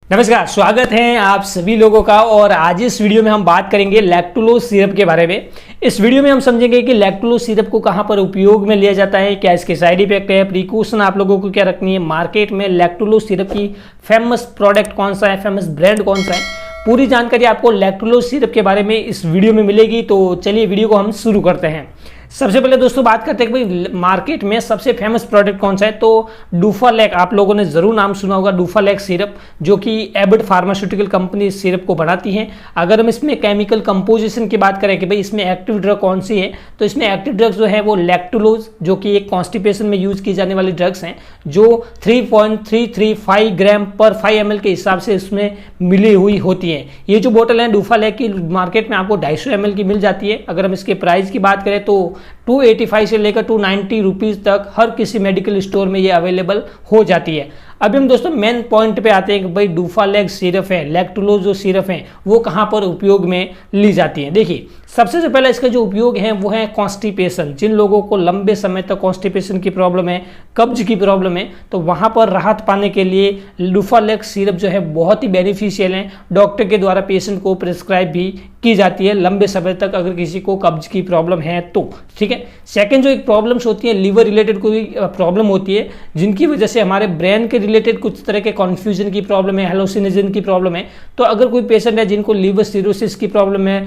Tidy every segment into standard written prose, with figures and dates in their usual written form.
नमस्कार, स्वागत है आप सभी लोगों का। और आज इस वीडियो में हम बात करेंगे लैक्टुलोज सिरप के बारे में। इस वीडियो में हम समझेंगे कि लैक्टुलोज सिरप को कहां पर उपयोग में लिया जाता है, क्या इसके साइड इफेक्ट है, प्रिकॉशन आप लोगों को क्या रखनी है, मार्केट में लैक्टुलोज सिरप की फेमस प्रोडक्ट कौन सा है, फेमस ब्रांड कौन सा है, पूरी जानकारी आपको लैक्टुलोज सिरप के बारे में इस वीडियो में मिलेगी। तो चलिए वीडियो को हम शुरू करते हैं। सबसे पहले दोस्तों बात करते हैं कि भाई मार्केट में सबसे फेमस प्रोडक्ट कौन सा है। तो डूफालैक, आप लोगों ने जरूर नाम सुना होगा, डूफालैक सिरप, जो कि एबट फार्मास्यूटिकल कंपनी इस सिरप को बनाती है। अगर हम इसमें केमिकल कंपोजिशन की बात करें कि भाई इसमें एक्टिव ड्रग कौन सी है, तो इसमें एक्टिव ड्रग्स जो है वो लैक्टुलोज, जो कि एक कॉन्स्टिपेशन में यूज की जाने वाली ड्रग्स हैं, जो 3.335 ग्राम पर 5 ml के हिसाब से इसमें मिली हुई होती है। ये जो बोतल है डूफालैक की, मार्केट में आपको 250 ml की मिल जाती है। अगर हम इसके प्राइस की बात करें तो 285 से लेकर 290 रुपीज तक हर किसी मेडिकल स्टोर में ये अवेलेबल हो जाती है। अभी हम दोस्तों मेन पॉइंट पे आते हैं कि भाई डूफालैक सिरप है, लैक्टुलोज जो सिरप है वो कहाँ पर उपयोग में ली जाती है। देखिए, सबसे से पहले इसका जो उपयोग है वो है कॉन्स्टिपेशन। जिन लोगों को लंबे समय तक कॉन्स्टिपेशन की प्रॉब्लम है, कब्ज की प्रॉब्लम है, तो वहाँ पर राहत पाने के लिए डूफालैक सिरप जो है बहुत ही बेनिफिशियल है। डॉक्टर के द्वारा पेशेंट को प्रिस्क्राइब भी की जाती है लंबे समय तक अगर किसी को कब्ज की प्रॉब्लम है तो। ठीक है। सेकेंड, जो एक प्रॉब्लम्स होती है, लीवर रिलेटेड कोई प्रॉब्लम होती है जिनकी वजह से हमारे ब्रेन के रिलेटेड कुछ तरह के कन्फ्यूजन की प्रॉब्लम है, हेलोसिनेशन की प्रॉब्लम है, तो अगर कोई पेशेंट है जिनको लीवर सिरोसिस की प्रॉब्लम है,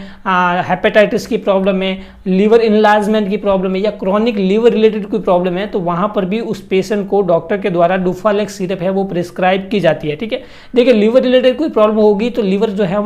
हेपेटाइटिस की प्रॉब्लम है, लीवर इनलार्जमेंट की प्रॉब्लम है, या क्रॉनिक लीवर रिलेटेड कोई प्रॉब्लम है, तो वहां पर भी उस पेशेंट को डॉक्टर के द्वारा डूफालैक सिरप है वो प्रिस्क्राइब की जाती है। ठीक है। देखिए, लीवर रिलेटेड कोई प्रॉब्लम होगी तो लीवर जो है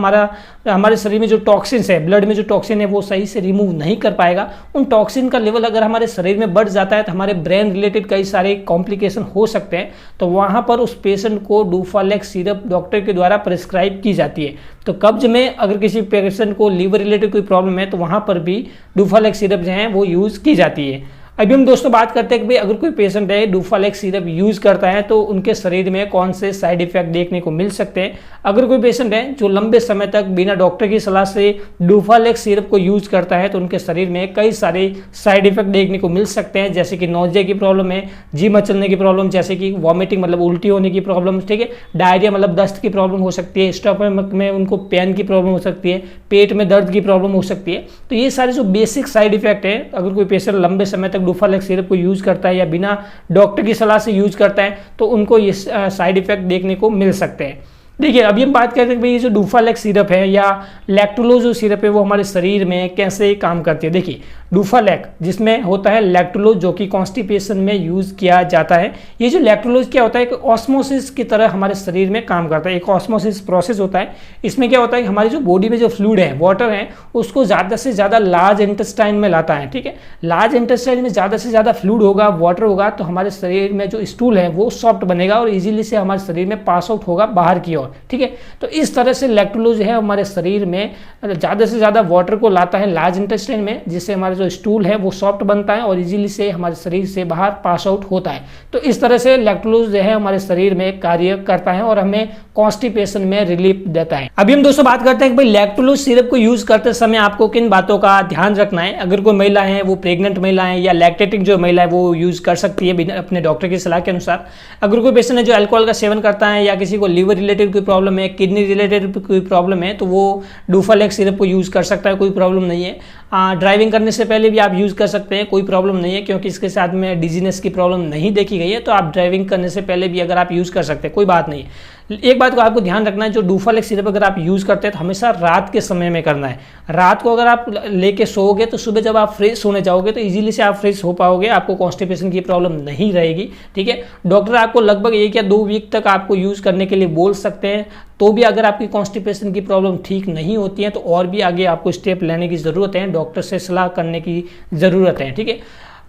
हमारे शरीर में जो टॉक्सिन्स है, ब्लड में जो टॉक्सिन है वो सही से रिमूव नहीं कर पाएगा। उन टॉक्सिन का लेवल अगर हमारे शरीर में बढ़ जाता है तो हमारे ब्रेन रिलेटेड कई सारे कॉम्प्लिकेशन हो सकते हैं। तो वहां पर उस पेशेंट को डूफालैक सिरप डॉक्टर के द्वारा प्रिस्क्राइब की जाती है। तो कब्ज में अगर किसी पेशेंट को लीवर रिलेटेड कोई प्रॉब्लम है तो वहां पर भी डूफालैक सिरप जो है वो यूज की जाती है। अभी हम दोस्तों बात करते हैं कि भाई अगर कोई पेशेंट है डूफालैक सिरप यूज करता है तो उनके शरीर में कौन से साइड इफेक्ट देखने को मिल सकते हैं। अगर कोई पेशेंट है जो लंबे समय तक बिना डॉक्टर की सलाह से डूफालैक सिरप को यूज करता है तो उनके शरीर में कई सारे साइड इफेक्ट देखने को मिल सकते हैं, जैसे कि नोजिया की प्रॉब्लम है, जी मचलने की प्रॉब्लम, जैसे कि वॉमिटिंग मतलब उल्टी होने की प्रॉब्लम, ठीक है, डायरिया मतलब दस्त की प्रॉब्लम हो सकती है, स्टमक में उनको पेन की प्रॉब्लम हो सकती है, पेट में दर्द की प्रॉब्लम हो सकती है। तो ये सारे जो बेसिक साइड इफेक्ट है, अगर कोई पेशेंट लंबे समय तक डूफालैक सिरप को यूज करता है या बिना डॉक्टर की सलाह से यूज करता है तो उनको ये साइड इफेक्ट देखने को मिल सकते हैं। देखिए, अभी हम बात करते हैं कि ये जो डूफालैक सिरप है या लैक्टुलोज जो सिरप है वो हमारे शरीर में कैसे काम करती है। देखिए, डूफालैक जिसमें होता है लैक्टुलोज जो कि कॉन्स्टिपेशन में यूज किया जाता है। ये जो लैक्टुलोज क्या होता है, एक ऑस्मोसिस की तरह हमारे शरीर में काम करता है। एक ऑस्मोसिस प्रोसेस होता है। इसमें क्या होता है कि हमारी जो बॉडी में जो फ्लूइड है, वाटर है, उसको ज़्यादा से ज़्यादा लार्ज इंटेस्टाइन में लाता है। ठीक है। लार्ज इंटेस्टाइन में ज़्यादा से ज़्यादा फ्लूइड होगा, वाटर होगा, तो हमारे शरीर में जो स्टूल है वो सॉफ्ट बनेगा और इजीली से हमारे शरीर में पास आउट होगा बाहर की ओर। ठीक है। तो इस तरह से लैक्टुलोज है हमारे शरीर में ज़्यादा से ज़्यादा वाटर को लाता है लार्ज इंटेस्टाइन में, जिससे हमारा जो स्टूल है वो सॉफ्ट बनता है और इजीली से हमारे शरीर से बाहर पास आउट होता है। तो इस तरह से लैक्टुलोज जो है हमारे शरीर में कार्य करता है और हमें कॉन्स्टिपेशन में रिलीफ देता है। अभी हम दोस्तों बात करते हैं कि भाई लैक्टुलोज सिरप को यूज करते समय आपको किन बातों का ध्यान रखना है। अगर कोई महिला है, वो प्रेग्नेंट महिला है या लैक्टेटिंग जो महिला है वो यूज कर सकती है अपने डॉक्टर की सलाह के अनुसार। अगर कोई पेशेंट है जो अल्कोहल का सेवन करता है या किसी को लीवर रिलेटेड कोई प्रॉब्लम है, किडनी रिलेटेड कोई प्रॉब्लम है, तो वो डूफालैक सिरप को यूज कर सकता है, कोई प्रॉब्लम नहीं है। ड्राइविंग करने से पहले भी आप यूज कर सकते हैं, कोई प्रॉब्लम नहीं है, क्योंकि इसके साथ में डिजीनेस की प्रॉब्लम नहीं देखी गई है। तो आप ड्राइविंग करने से पहले भी अगर आप यूज कर सकते हैं, कोई बात नहीं है। एक बात को आपको ध्यान रखना है, जो डूफालैक सिरप अगर आप यूज करते हैं तो हमेशा रात के समय में करना है। रात को अगर आप लेके सोओगे तो सुबह जब आप फ्रेश होने जाओगे तो इजीली से आप फ्रेश हो पाओगे, आपको कॉन्स्टिपेशन की प्रॉब्लम नहीं रहेगी। ठीक है। डॉक्टर आपको लगभग 1 या 2 वीक तक आपको यूज करने के लिए बोल सकते हैं। तो भी अगर आपकी कॉन्स्टिपेशन की प्रॉब्लम ठीक नहीं होती है तो और भी आगे आपको स्टेप लेने की ज़रूरत है, डॉक्टर से सलाह करने की ज़रूरत है। ठीक है।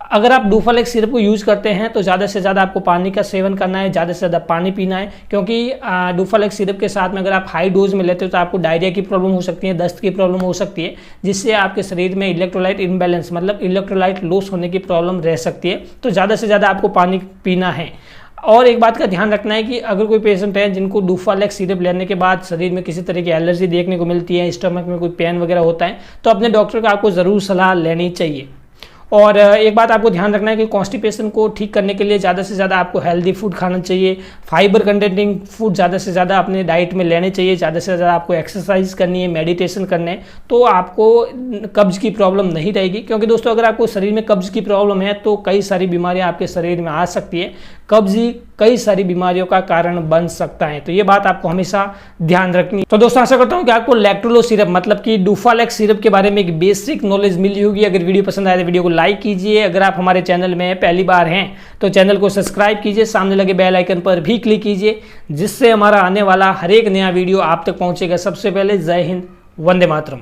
अगर आप डूफालैक सिरप को यूज करते हैं तो ज़्यादा से ज़्यादा आपको पानी का सेवन करना है, ज़्यादा से ज़्यादा पानी पीना है, क्योंकि डूफालैक सिरप के साथ में अगर आप हाई डोज में लेते हो तो आपको डायरिया की प्रॉब्लम हो सकती है, दस्त की प्रॉब्लम हो सकती है, जिससे आपके शरीर में इलेक्ट्रोलाइट इम्बैलेंस मतलब इलेक्ट्रोलाइट लॉस होने की प्रॉब्लम रह सकती है। तो ज़्यादा से ज़्यादा आपको पानी पीना है। और एक बात का ध्यान रखना है कि अगर कोई पेशेंट है जिनको डूफालैक सिरप लेने के बाद शरीर में किसी तरह की एलर्जी देखने को मिलती है, स्टमक में कोई पेन वगैरह होता है, तो अपने डॉक्टर का आपको ज़रूर सलाह लेनी चाहिए। और एक बात आपको ध्यान रखना है कि कॉन्स्टिपेशन को ठीक करने के लिए ज़्यादा से ज़्यादा आपको हेल्दी फूड खाना चाहिए, फाइबर कंटेंटिंग फूड ज़्यादा से ज़्यादा अपने डाइट में लेने चाहिए, ज़्यादा से ज़्यादा आपको एक्सरसाइज करनी है, मेडिटेशन करना है, तो आपको कब्ज की प्रॉब्लम नहीं रहेगी। क्योंकि दोस्तों अगर आपको शरीर में कब्ज की प्रॉब्लम है तो कई सारी बीमारियां आपके शरीर में आ सकती है। कब्ज ही कई सारी बीमारियों का कारण बन सकता है, तो ये बात आपको हमेशा ध्यान रखनी है। तो दोस्तों आशा करता हूं कि आपको लैक्टुलोज सिरप मतलब कि डूफालेक्स सिरप के बारे में एक बेसिक नॉलेज मिली होगी। अगर वीडियो पसंद आए तो वीडियो को लाइक कीजिए। अगर आप हमारे चैनल में पहली बार हैं तो चैनल को सब्सक्राइब कीजिए, सामने लगे बेल आइकन पर भी क्लिक कीजिए, जिससे हमारा आने वाला हर एक नया वीडियो आप तक पहुंचेगा सबसे पहले। जय हिंद, वंदे मातरम।